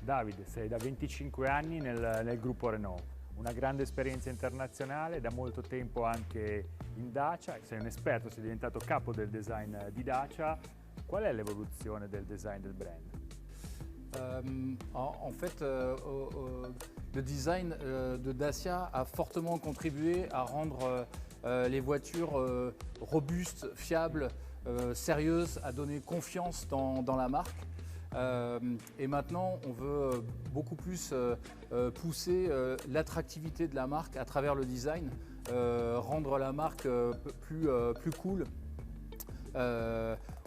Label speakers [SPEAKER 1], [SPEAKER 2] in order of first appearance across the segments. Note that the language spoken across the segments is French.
[SPEAKER 1] Davide, sei da 25 anni nel gruppo Renault, una grande esperienza internazionale, da molto tempo anche in Dacia, sei un esperto, sei diventato capo del design di Dacia. Qual è l'evoluzione del design del brand?
[SPEAKER 2] En fait, le design de Dacia a fortement contribué à rendre les voitures robustes, fiables, sérieuses, à donner confiance dans la marque. Et maintenant, on veut beaucoup plus pousser l'attractivité de la marque à travers le design, rendre la marque plus cool.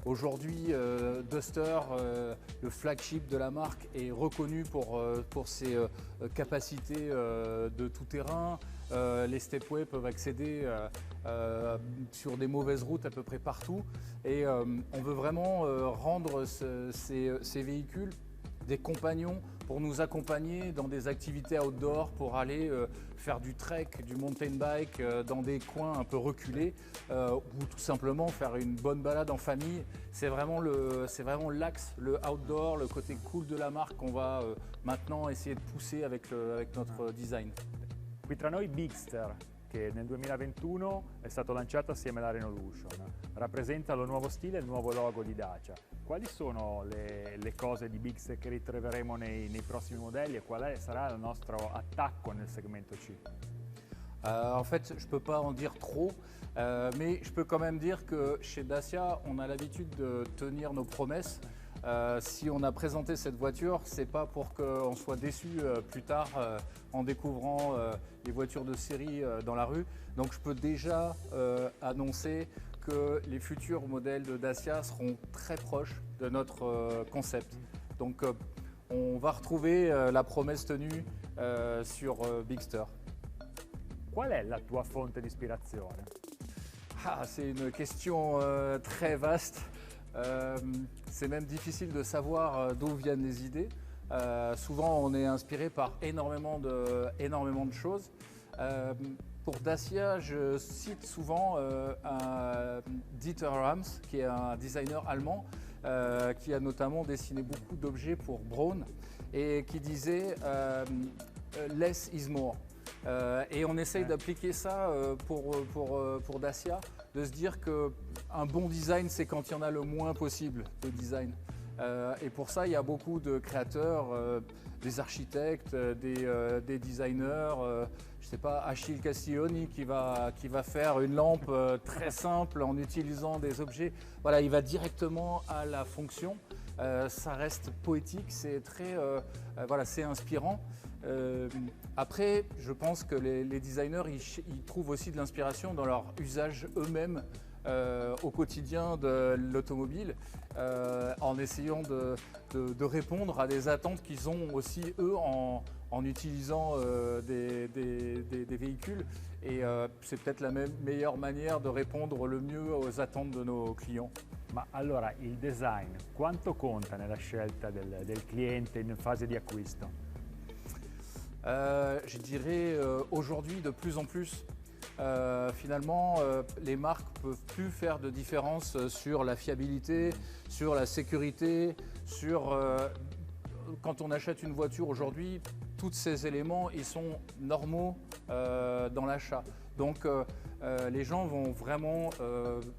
[SPEAKER 2] Aujourd'hui, Duster, le flagship de la marque, est reconnu pour ses capacités de tout-terrain. Les stepway peuvent accéder sur des mauvaises routes à peu près partout. Et on veut vraiment rendre ces véhicules des compagnons pour nous accompagner dans des activités outdoor, pour aller faire du trek, du mountain bike dans des coins un peu reculés ou tout simplement faire une bonne balade en famille. C'est vraiment l'axe, le outdoor, le côté cool de la marque qu'on va maintenant essayer de pousser avec notre design.
[SPEAKER 1] Qui tra noi Bigster, che nel 2021 è stato lanciato assieme alla Renaulution, rappresenta lo nuovo stile e il nuovo logo di Dacia. Quali sono le cose di Bigster che ritroveremo nei prossimi modelli e qual sarà il nostro attacco nel segmento C?
[SPEAKER 2] En fait, je ne peux pas en dire trop, mais je peux quand même dire que chez Dacia, on a l'habitude de tenir nos promesses. Si on a présenté cette voiture, c'est pas pour qu'on soit déçu plus tard en découvrant les voitures de série dans la rue. Donc je peux déjà annoncer que les futurs modèles de Dacia seront très proches de notre concept. Donc on va retrouver la promesse tenue sur Bigster.
[SPEAKER 1] Qual è la tua fonte di ispirazione?
[SPEAKER 2] C'est une question très vaste. C'est même difficile de savoir d'où viennent les idées. Souvent, on est inspiré par énormément de choses. Pour Dacia, je cite souvent Dieter Rams, qui est un designer allemand, qui a notamment dessiné beaucoup d'objets pour Braun et qui disait Less is more. Et on essaye d'appliquer ça pour Dacia, de se dire qu'un bon design, c'est quand il y en a le moins possible de design. Et pour ça, il y a beaucoup de créateurs, des architectes, des designers. Je ne sais pas, Achille Castiglioni qui va faire une lampe très simple en utilisant des objets. Voilà, il va directement à la fonction. Ça reste poétique, c'est très, voilà, c'est inspirant. Après, je pense que les designers, ils trouvent aussi de l'inspiration dans leur usage eux-mêmes au quotidien de l'automobile, en essayant de répondre à des attentes qu'ils ont aussi eux en utilisant des véhicules. Et c'est peut-être la meilleure manière de répondre le mieux aux attentes de nos clients.
[SPEAKER 1] Ma allora, il design, quanto conta nella scelta del cliente in fase di acquisto?
[SPEAKER 2] Je dirais aujourd'hui de plus en plus. Finalement, les marques ne peuvent plus faire de différence sur la fiabilité, sur la sécurité, sur quand on achète une voiture aujourd'hui, tous ces éléments ils sont normaux dans l'achat. Donc les gens vont vraiment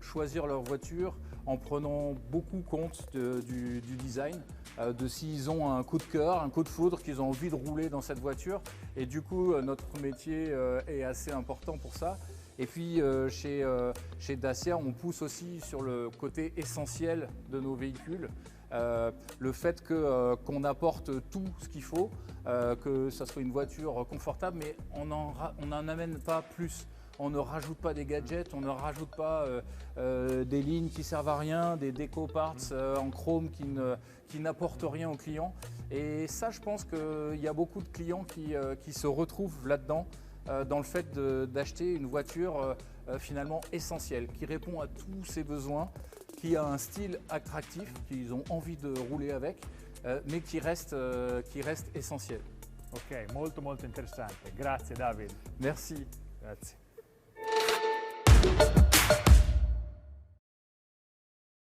[SPEAKER 2] choisir leur voiture en prenant beaucoup compte du design, de s'ils ont un coup de cœur, un coup de foudre, qu'ils ont envie de rouler dans cette voiture. Et du coup, notre métier est assez important pour ça. Et puis chez Dacia, on pousse aussi sur le côté essentiel de nos véhicules. Le fait qu'on apporte tout ce qu'il faut, que ça soit une voiture confortable, mais on n'en amène pas plus. On ne rajoute pas des gadgets, on ne rajoute pas des lignes qui servent à rien, des déco parts en chrome qui n'apportent rien aux clients. Et ça, je pense qu'il y a beaucoup de clients qui se retrouvent là-dedans, dans le fait d'acheter une voiture finalement essentielle, qui répond à tous ses besoins, qui a un style attractif, qu'ils ont envie de rouler avec, mais qui reste essentiel.
[SPEAKER 1] Ok, molto molto interessante. Grazie David.
[SPEAKER 2] Merci.
[SPEAKER 1] Grazie.